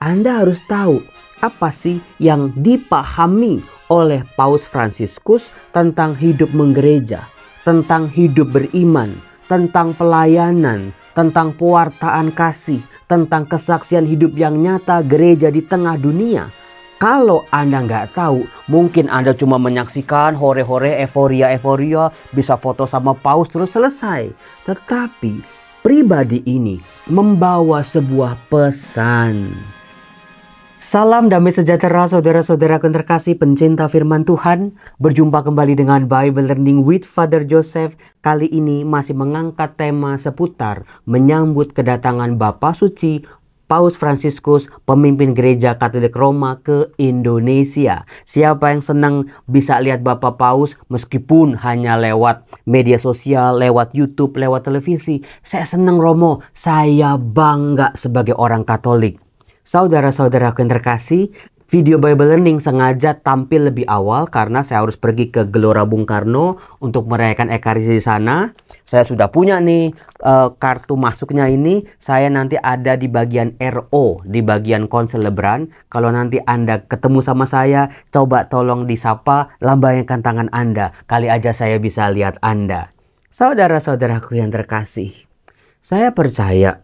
Anda harus tahu apa sih yang dipahami oleh Paus Fransiskus tentang hidup menggereja, tentang hidup beriman, tentang pelayanan, tentang pewartaan kasih, tentang kesaksian hidup yang nyata gereja di tengah dunia. Kalau Anda nggak tahu, mungkin Anda cuma menyaksikan hore-hore, euforia, bisa foto sama Paus terus selesai. Tetapi pribadi ini membawa sebuah pesan. Salam damai sejahtera saudara-saudara yang terkasih pencinta firman Tuhan. Berjumpa kembali dengan Bible Learning with Father Joseph. Kali ini masih mengangkat tema seputar menyambut kedatangan Bapa Suci Paus Fransiskus, pemimpin gereja Katolik Roma ke Indonesia. Siapa yang senang bisa lihat Bapak Paus meskipun hanya lewat media sosial, lewat YouTube, lewat televisi. Saya senang Romo, saya bangga sebagai orang Katolik. Saudara-saudara yang terkasih, video Bible Learning sengaja tampil lebih awal karena saya harus pergi ke Gelora Bung Karno untuk merayakan Ekaristi di sana. Saya sudah punya nih kartu masuknya ini. Saya nanti ada di bagian RO, di bagian konselebran. Kalau nanti Anda ketemu sama saya, coba tolong disapa, lambaikan tangan Anda. Kali aja saya bisa lihat Anda. Saudara-saudaraku yang terkasih, saya percaya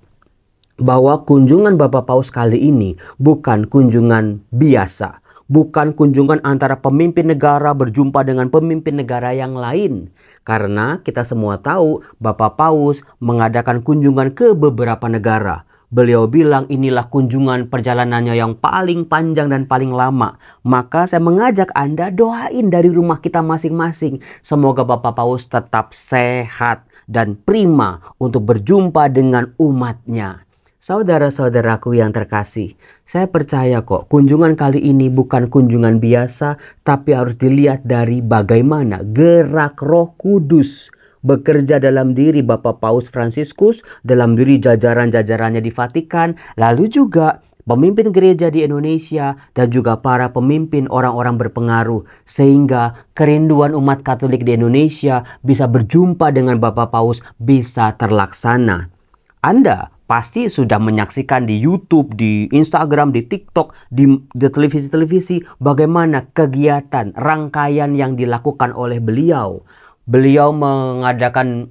bahwa kunjungan Bapak Paus kali ini bukan kunjungan biasa. Bukan kunjungan antara pemimpin negara berjumpa dengan pemimpin negara yang lain. Karena kita semua tahu Bapak Paus mengadakan kunjungan ke beberapa negara. Beliau bilang inilah kunjungan perjalanannya yang paling panjang dan paling lama. Maka saya mengajak Anda doain dari rumah kita masing-masing. Semoga Bapak Paus tetap sehat dan prima untuk berjumpa dengan umatnya. Saudara-saudaraku yang terkasih, saya percaya kok kunjungan kali ini bukan kunjungan biasa, tapi harus dilihat dari bagaimana gerak Roh Kudus bekerja dalam diri Bapak Paus Fransiskus, dalam diri jajaran-jajarannya di Vatikan, lalu juga pemimpin gereja di Indonesia dan juga para pemimpin orang-orang berpengaruh, sehingga kerinduan umat Katolik di Indonesia bisa berjumpa dengan Bapak Paus bisa terlaksana. Anda pasti sudah menyaksikan di YouTube, di Instagram, di TikTok, di televisi-televisi bagaimana kegiatan rangkaian yang dilakukan oleh beliau. Beliau mengadakan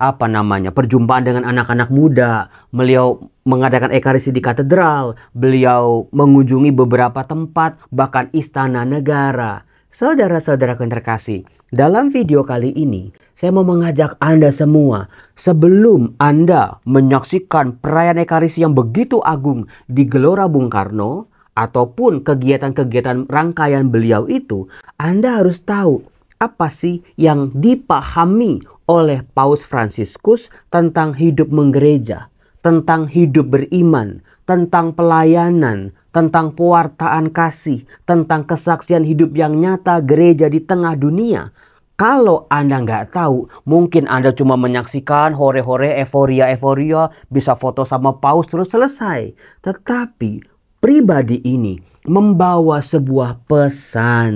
perjumpaan dengan anak-anak muda. Beliau mengadakan ekaristi di katedral. Beliau mengunjungi beberapa tempat, bahkan istana negara. Saudara-saudara yang terkasih, dalam video kali ini saya mau mengajak Anda semua, sebelum Anda menyaksikan perayaan Ekaristi yang begitu agung di Gelora Bung Karno, ataupun kegiatan-kegiatan rangkaian beliau itu, Anda harus tahu apa sih yang dipahami oleh Paus Fransiskus tentang hidup menggereja, tentang hidup beriman, tentang pelayanan, tentang pewartaan kasih, tentang kesaksian hidup yang nyata gereja di tengah dunia. Kalau Anda nggak tahu, mungkin Anda cuma menyaksikan hore-hore, euforia, bisa foto sama Paus terus selesai. Tetapi pribadi ini membawa sebuah pesan.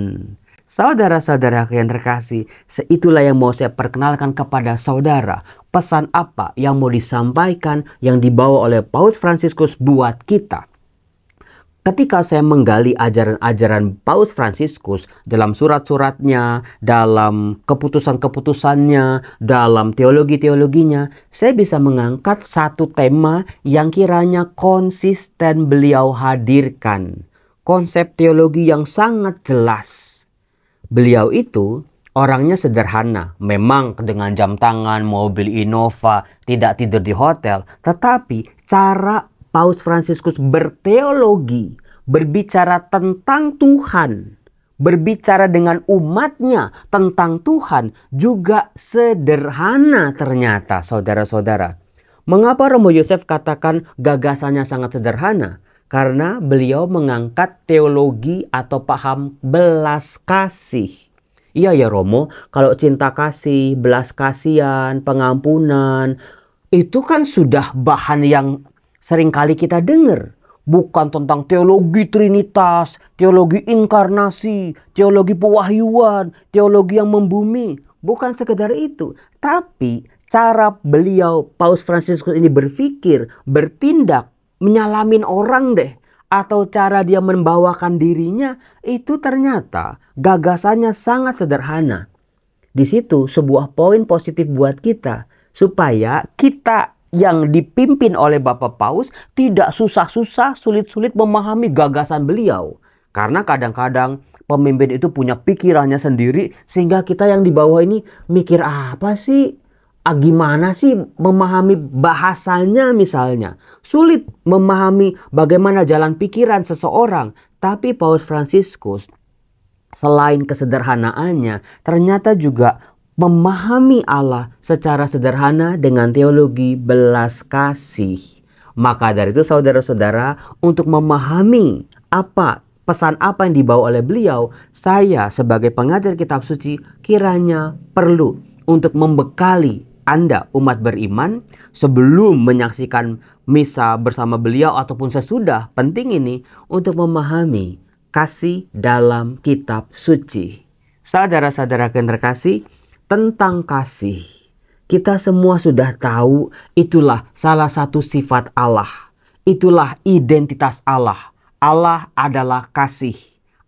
Saudara-saudara yang terkasih, itulah yang mau saya perkenalkan kepada saudara. Pesan apa yang mau disampaikan, yang dibawa oleh Paus Fransiskus buat kita. Ketika saya menggali ajaran-ajaran Paus Fransiskus dalam surat-suratnya, dalam keputusan-keputusannya, dalam teologi-teologinya, saya bisa mengangkat satu tema yang kiranya konsisten beliau hadirkan. Konsep teologi yang sangat jelas. Beliau itu orangnya sederhana, memang dengan jam tangan, mobil Innova, tidak tidur di hotel, tetapi cara Paus Fransiskus berteologi, berbicara tentang Tuhan, berbicara dengan umatnya tentang Tuhan juga sederhana ternyata, saudara-saudara. Mengapa Romo Yosef katakan gagasannya sangat sederhana? Karena beliau mengangkat teologi atau paham belas kasih. Iya ya Romo, kalau cinta kasih, belas kasihan, pengampunan, itu kan sudah bahan yang seringkali kita dengar. Bukan tentang teologi Trinitas, teologi inkarnasi, teologi pewahyuan, teologi yang membumi. Bukan sekedar itu. Tapi cara beliau, Paus Fransiskus ini berpikir, bertindak, menyalamin orang deh. atau cara dia membawakan dirinya itu ternyata gagasannya sangat sederhana. Di situ sebuah poin positif buat kita supaya kita yang dipimpin oleh Bapak Paus tidak susah-susah, sulit-sulit memahami gagasan beliau. Karena kadang-kadang pemimpin itu punya pikirannya sendiri sehingga kita yang di bawah ini mikir apa sih? Gimana sih memahami bahasanya misalnya. Sulit memahami bagaimana jalan pikiran seseorang. Tapi Paus Fransiskus selain kesederhanaannya, ternyata juga memahami Allah secara sederhana dengan teologi belas kasih. Maka dari itu saudara-saudara, untuk memahami pesan apa yang dibawa oleh beliau, saya sebagai pengajar kitab suci kiranya perlu untuk membekali Anda umat beriman sebelum menyaksikan misa bersama beliau ataupun sesudah. Penting ini untuk memahami kasih dalam kitab suci. Saudara-saudara yang terkasih, tentang kasih kita semua sudah tahu, itulah salah satu sifat Allah. Itulah identitas Allah. Allah adalah kasih.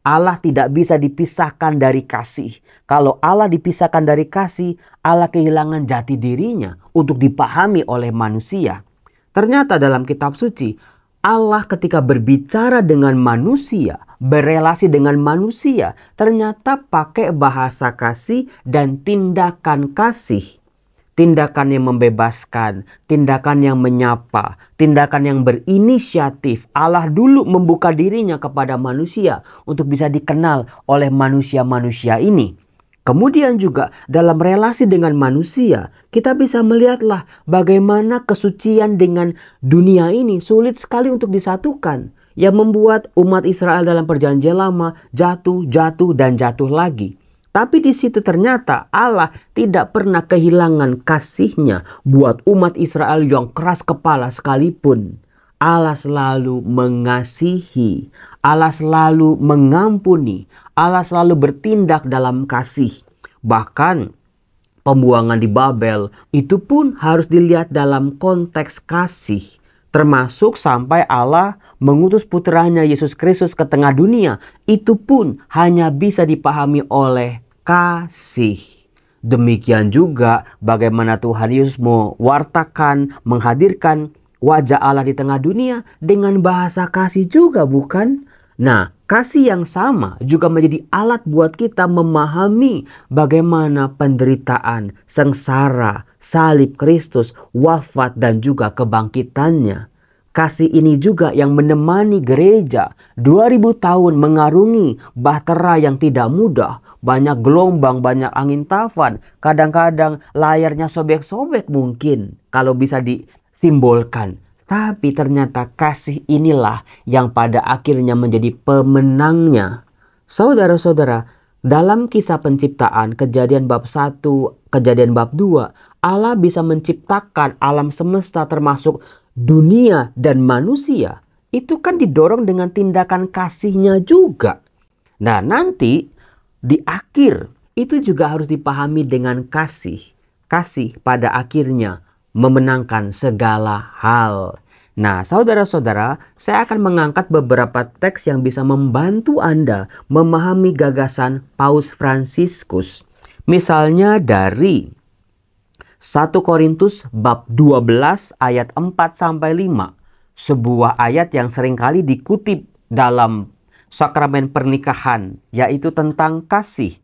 Allah tidak bisa dipisahkan dari kasih. Kalau Allah dipisahkan dari kasih, Allah kehilangan jati dirinya untuk dipahami oleh manusia. Ternyata dalam kitab suci, Allah ketika berbicara dengan manusia, berelasi dengan manusia, ternyata pakai bahasa kasih dan tindakan kasih. Tindakan yang membebaskan, tindakan yang menyapa, tindakan yang berinisiatif. Allah dulu membuka dirinya kepada manusia untuk bisa dikenal oleh manusia-manusia ini. Kemudian juga dalam relasi dengan manusia, kita bisa melihatlah bagaimana kesucian dengan dunia ini sulit sekali untuk disatukan. Yang membuat umat Israel dalam perjanjian lama jatuh, dan jatuh lagi. Tapi di situ ternyata Allah tidak pernah kehilangan kasihnya buat umat Israel yang keras kepala sekalipun. Allah selalu mengasihi, Allah selalu mengampuni, Allah selalu bertindak dalam kasih. Bahkan pembuangan di Babel itu pun harus dilihat dalam konteks kasih. Termasuk sampai Allah mengutus putranya Yesus Kristus ke tengah dunia. Itu pun hanya bisa dipahami oleh kasih. Demikian juga bagaimana Tuhan Yesus mewartakan, menghadirkan wajah Allah di tengah dunia dengan bahasa kasih juga, bukan? Nah, kasih yang sama juga menjadi alat buat kita memahami bagaimana penderitaan, sengsara, salib Kristus, wafat dan juga kebangkitannya. Kasih ini juga yang menemani gereja 2000 tahun mengarungi bahtera yang tidak mudah. Banyak gelombang, banyak angin tavan. Kadang-kadang layarnya sobek-sobek mungkin kalau bisa disimbolkan. Tapi ternyata kasih inilah yang pada akhirnya menjadi pemenangnya. Saudara-saudara, dalam kisah penciptaan, Kejadian bab 1, Kejadian bab 2, Allah bisa menciptakan alam semesta termasuk dunia dan manusia. Itu kan didorong dengan tindakan kasihnya juga. Nah, nanti di akhir itu juga harus dipahami dengan kasih. Kasih pada akhirnya memenangkan segala hal. Nah, saudara-saudara, saya akan mengangkat beberapa teks yang bisa membantu Anda memahami gagasan Paus Fransiskus. Misalnya dari 1 Korintus bab 12 ayat 4-5. Sebuah ayat yang seringkali dikutip dalam sakramen pernikahan, yaitu tentang kasih.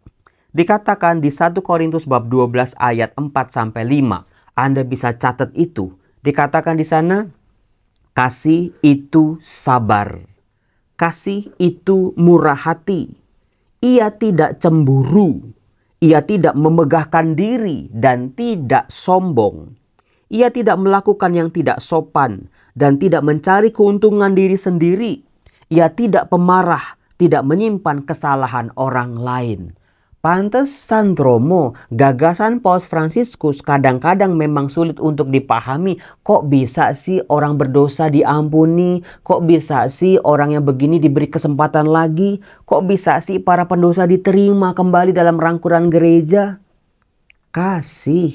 Dikatakan di 1 Korintus bab 12 ayat 4-5. Anda bisa catat itu. Dikatakan di sana, kasih itu sabar. Kasih itu murah hati. Ia tidak cemburu. Ia tidak memegahkan diri dan tidak sombong. Ia tidak melakukan yang tidak sopan dan tidak mencari keuntungan diri sendiri. Ia tidak pemarah, tidak menyimpan kesalahan orang lain. Pantesan Romo, gagasan Paus Fransiskus kadang-kadang memang sulit untuk dipahami. Kok bisa sih orang berdosa diampuni? Kok bisa sih orang yang begini diberi kesempatan lagi? Kok bisa sih para pendosa diterima kembali dalam rangkuran gereja? Kasih.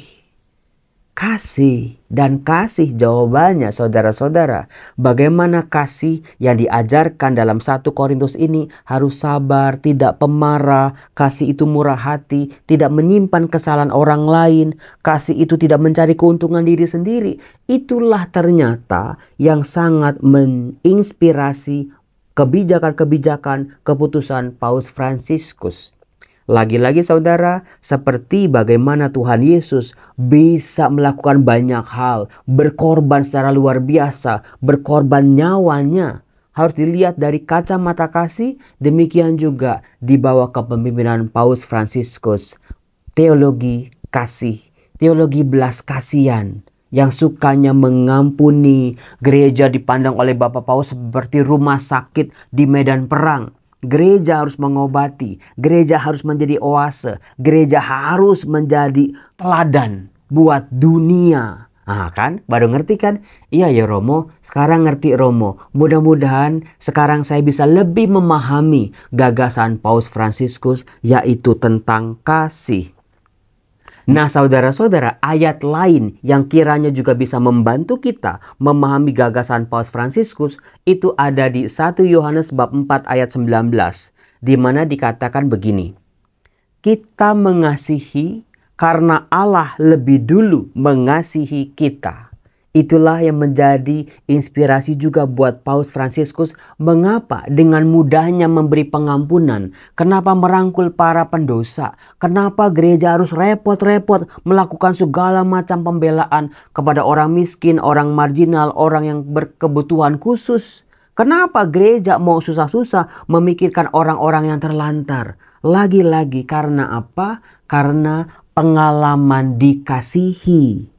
Kasih dan kasih jawabannya saudara-saudara. Bagaimana kasih yang diajarkan dalam 1 Korintus ini? Harus sabar, tidak pemarah, kasih itu murah hati, tidak menyimpan kesalahan orang lain, kasih itu tidak mencari keuntungan diri sendiri. Itulah ternyata yang sangat menginspirasi kebijakan-kebijakan keputusan Paus Fransiskus. Lagi-lagi saudara, seperti bagaimana Tuhan Yesus bisa melakukan banyak hal, berkorban secara luar biasa, berkorban nyawanya. Harus dilihat dari kacamata kasih, demikian juga di bawah kepemimpinan Paus Fransiskus. Teologi kasih, teologi belas kasihan, yang sukanya mengampuni. Gereja dipandang oleh Bapak Paus seperti rumah sakit di medan perang. Gereja harus mengobati, gereja harus menjadi oase, gereja harus menjadi teladan buat dunia. Ah kan, baru ngerti kan? Iya ya Romo, sekarang ngerti Romo. Mudah-mudahan sekarang saya bisa lebih memahami gagasan Paus Fransiskus, yaitu tentang kasih. Nah saudara-saudara, ayat lain yang kiranya juga bisa membantu kita memahami gagasan Paus Fransiskus itu ada di 1 Yohanes bab 4 ayat 19, di mana dikatakan begini. Kita mengasihi karena Allah lebih dulu mengasihi kita. Itulah yang menjadi inspirasi juga buat Paus Fransiskus mengapa dengan mudahnya memberi pengampunan, kenapa merangkul para pendosa, kenapa gereja harus repot-repot melakukan segala macam pembelaan kepada orang miskin, orang marginal, orang yang berkebutuhan khusus. Kenapa gereja mau susah-susah memikirkan orang-orang yang terlantar? Lagi-lagi karena apa? Karena pengalaman dikasihi.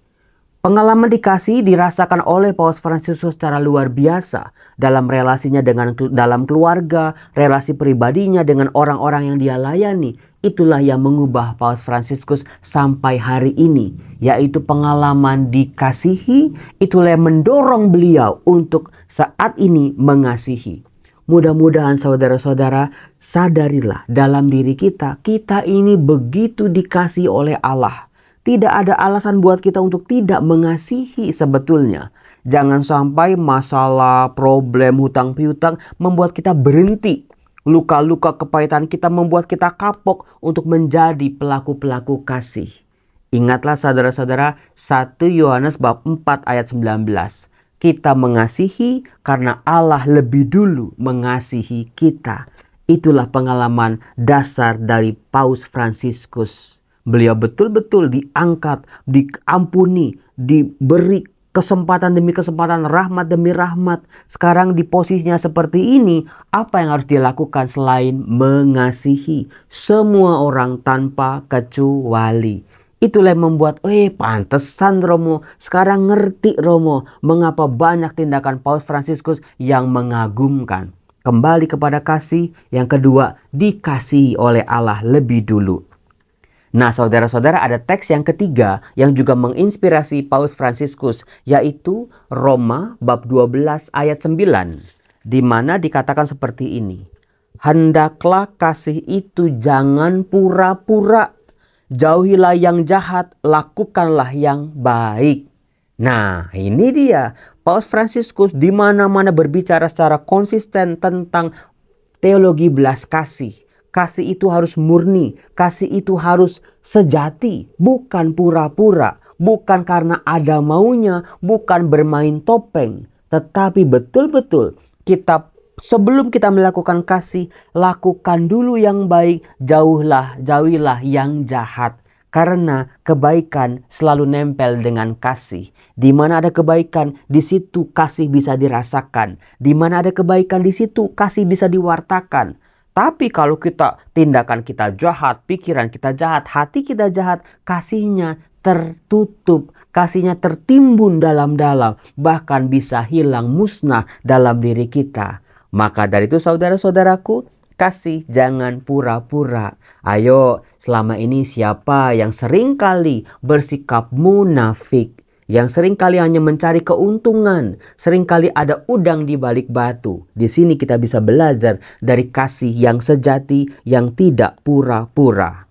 Pengalaman dikasih dirasakan oleh Paus Fransiskus secara luar biasa dalam relasinya dalam keluarga, relasi pribadinya dengan orang-orang yang dia layani. Itulah yang mengubah Paus Fransiskus sampai hari ini, yaitu pengalaman dikasihi. Itulah yang mendorong beliau untuk saat ini mengasihi. Mudah-mudahan saudara-saudara sadarilah dalam diri kita ini begitu dikasihi oleh Allah. Tidak ada alasan buat kita untuk tidak mengasihi sebetulnya. Jangan sampai masalah, problem, hutang piutang membuat kita berhenti. Luka-luka kepahitan kita membuat kita kapok untuk menjadi pelaku-pelaku kasih. Ingatlah saudara-saudara 1 Yohanes bab 4 ayat 19. Kita mengasihi karena Allah lebih dulu mengasihi kita. Itulah pengalaman dasar dari Paus Fransiskus. Beliau betul-betul diangkat, diampuni, diberi kesempatan demi kesempatan, rahmat demi rahmat. Sekarang di posisinya seperti ini, apa yang harus dilakukan selain mengasihi semua orang tanpa kecuali? Itulah yang membuat, pantesan Romo, sekarang ngerti Romo, mengapa banyak tindakan Paus Fransiskus yang mengagumkan. Kembali kepada kasih, yang kedua, dikasihi oleh Allah lebih dulu. Nah saudara-saudara, ada teks yang ketiga yang juga menginspirasi Paus Fransiskus, yaitu Roma bab 12 ayat 9. Di mana dikatakan seperti ini. Hendaklah kasih itu jangan pura-pura. Jauhilah yang jahat, lakukanlah yang baik. Nah ini dia. Paus Fransiskus di mana-mana berbicara secara konsisten tentang teologi belas kasih. Kasih itu harus murni, kasih itu harus sejati, bukan pura-pura, bukan karena ada maunya, bukan bermain topeng. Tetapi betul-betul sebelum kita melakukan kasih, lakukan dulu yang baik, jauhilah yang jahat. Karena kebaikan selalu nempel dengan kasih. Di mana ada kebaikan, di situ kasih bisa dirasakan. Di mana ada kebaikan, di situ kasih bisa diwartakan. Tapi kalau tindakan kita jahat, pikiran kita jahat, hati kita jahat, kasihnya tertutup, kasihnya tertimbun dalam-dalam, bahkan bisa hilang musnah dalam diri kita. Maka dari itu saudara-saudaraku, kasih jangan pura-pura. Ayo, selama ini siapa yang seringkali bersikap munafik? Yang seringkali hanya mencari keuntungan, seringkali ada udang di balik batu. Di sini kita bisa belajar dari kasih yang sejati, yang tidak pura-pura.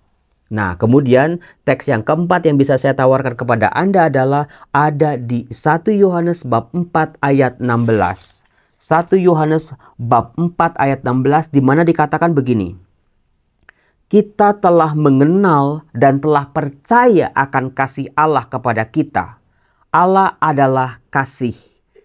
Nah, kemudian teks yang keempat yang bisa saya tawarkan kepada Anda adalah ada di 1 Yohanes bab 4 ayat 16. 1 Yohanes bab 4 ayat 16 di mana dikatakan begini. Kita telah mengenal dan telah percaya akan kasih Allah kepada kita. Allah adalah kasih.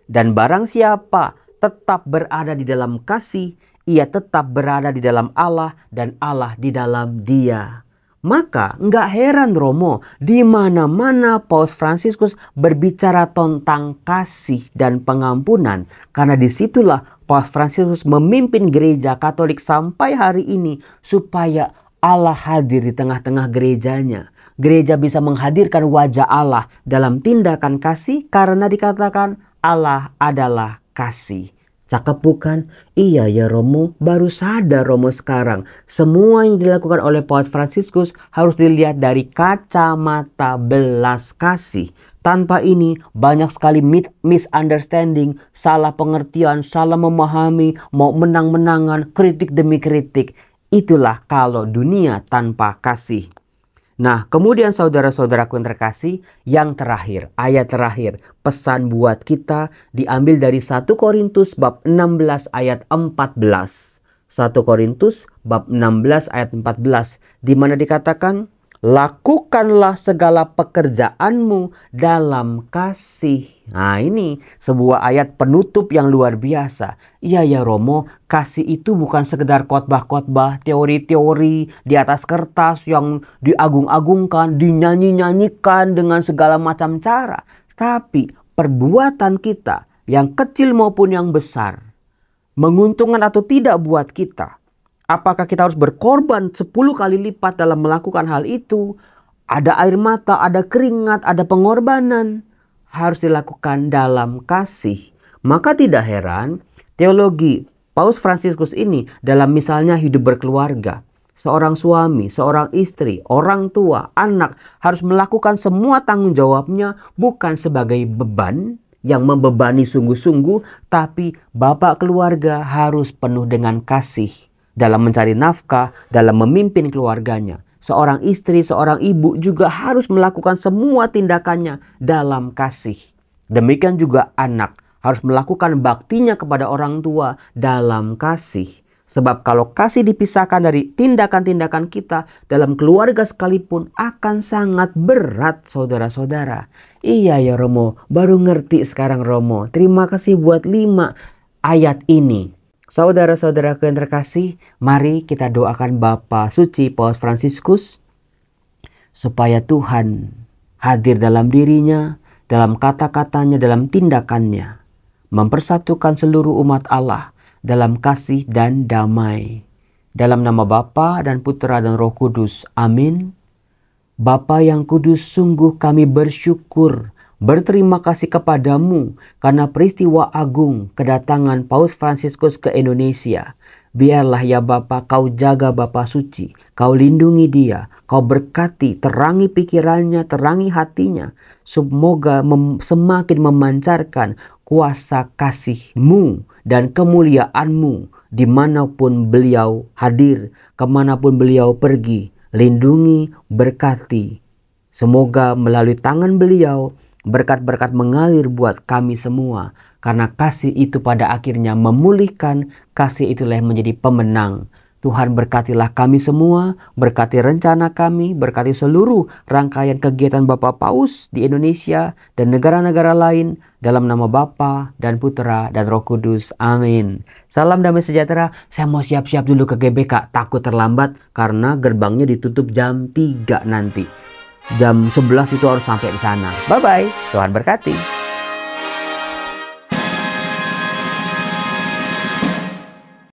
Dan barang siapa tetap berada di dalam kasih, ia tetap berada di dalam Allah dan Allah di dalam dia. Maka nggak heran Romo, di mana-mana Paus Fransiskus berbicara tentang kasih dan pengampunan. Karena disitulah Paus Fransiskus memimpin gereja Katolik sampai hari ini supaya Allah hadir di tengah-tengah gerejanya. Gereja bisa menghadirkan wajah Allah dalam tindakan kasih karena dikatakan Allah adalah kasih. Cakep bukan? Iya ya Romo, baru sadar Romo sekarang. Semua yang dilakukan oleh Paus Fransiskus harus dilihat dari kacamata belas kasih. Tanpa ini banyak sekali misunderstanding, salah pengertian, salah memahami, mau menang-menangan, kritik demi kritik. Itulah kalau dunia tanpa kasih. Nah, kemudian saudara-saudaraku yang terkasih, yang terakhir, ayat terakhir, pesan buat kita diambil dari 1 Korintus bab 16 ayat 14. 1 Korintus bab 16 ayat 14, di mana dikatakan, lakukanlah segala pekerjaanmu dalam kasih. Nah, ini sebuah ayat penutup yang luar biasa. Iya ya Romo, kasih itu bukan sekedar khotbah-khotbah, teori-teori di atas kertas yang diagung-agungkan, dinyanyi-nyanyikan dengan segala macam cara. Tapi perbuatan kita yang kecil maupun yang besar, menguntungkan atau tidak buat kita. Apakah kita harus berkorban 10 kali lipat dalam melakukan hal itu? Ada air mata, ada keringat, ada pengorbanan. Harus dilakukan dalam kasih. Maka tidak heran teologi Paus Fransiskus ini dalam misalnya hidup berkeluarga. Seorang suami, seorang istri, orang tua, anak harus melakukan semua tanggung jawabnya bukan sebagai beban yang membebani sungguh-sungguh. Tapi bapak keluarga harus penuh dengan kasih. Dalam mencari nafkah, dalam memimpin keluarganya. Seorang istri, seorang ibu juga harus melakukan semua tindakannya dalam kasih. Demikian juga anak harus melakukan baktinya kepada orang tua dalam kasih. Sebab kalau kasih dipisahkan dari tindakan-tindakan kita dalam keluarga sekalipun akan sangat berat saudara-saudara. Iya ya Romo, baru ngerti sekarang Romo. Terima kasih buat 5 ayat ini. Saudara-saudaraku yang terkasih, mari kita doakan Bapa Suci Paus Fransiskus supaya Tuhan hadir dalam dirinya, dalam kata-katanya, dalam tindakannya, mempersatukan seluruh umat Allah dalam kasih dan damai. Dalam nama Bapa dan Putra dan Roh Kudus. Amin. Bapa yang kudus, sungguh kami bersyukur, berterima kasih kepadamu karena peristiwa agung kedatangan Paus Fransiskus ke Indonesia. Biarlah ya Bapa, kau jaga Bapa Suci, kau lindungi dia, kau berkati, terangi pikirannya, terangi hatinya. Semoga semakin memancarkan kuasa kasih-Mu dan kemuliaan-Mu dimanapun beliau hadir, kemanapun beliau pergi. Lindungi, berkati. Semoga melalui tangan beliau berkat-berkat mengalir buat kami semua. Karena kasih itu pada akhirnya memulihkan, kasih itulah yang menjadi pemenang. Tuhan berkatilah kami semua, berkati rencana kami, berkati seluruh rangkaian kegiatan Bapak Paus di Indonesia dan negara-negara lain. Dalam nama Bapa dan Putra dan Roh Kudus. Amin. Salam damai sejahtera. Saya mau siap-siap dulu ke GBK. Takut terlambat karena gerbangnya ditutup jam 3 nanti. Jam 11 itu harus sampai di sana. Bye-bye. Tuhan berkati.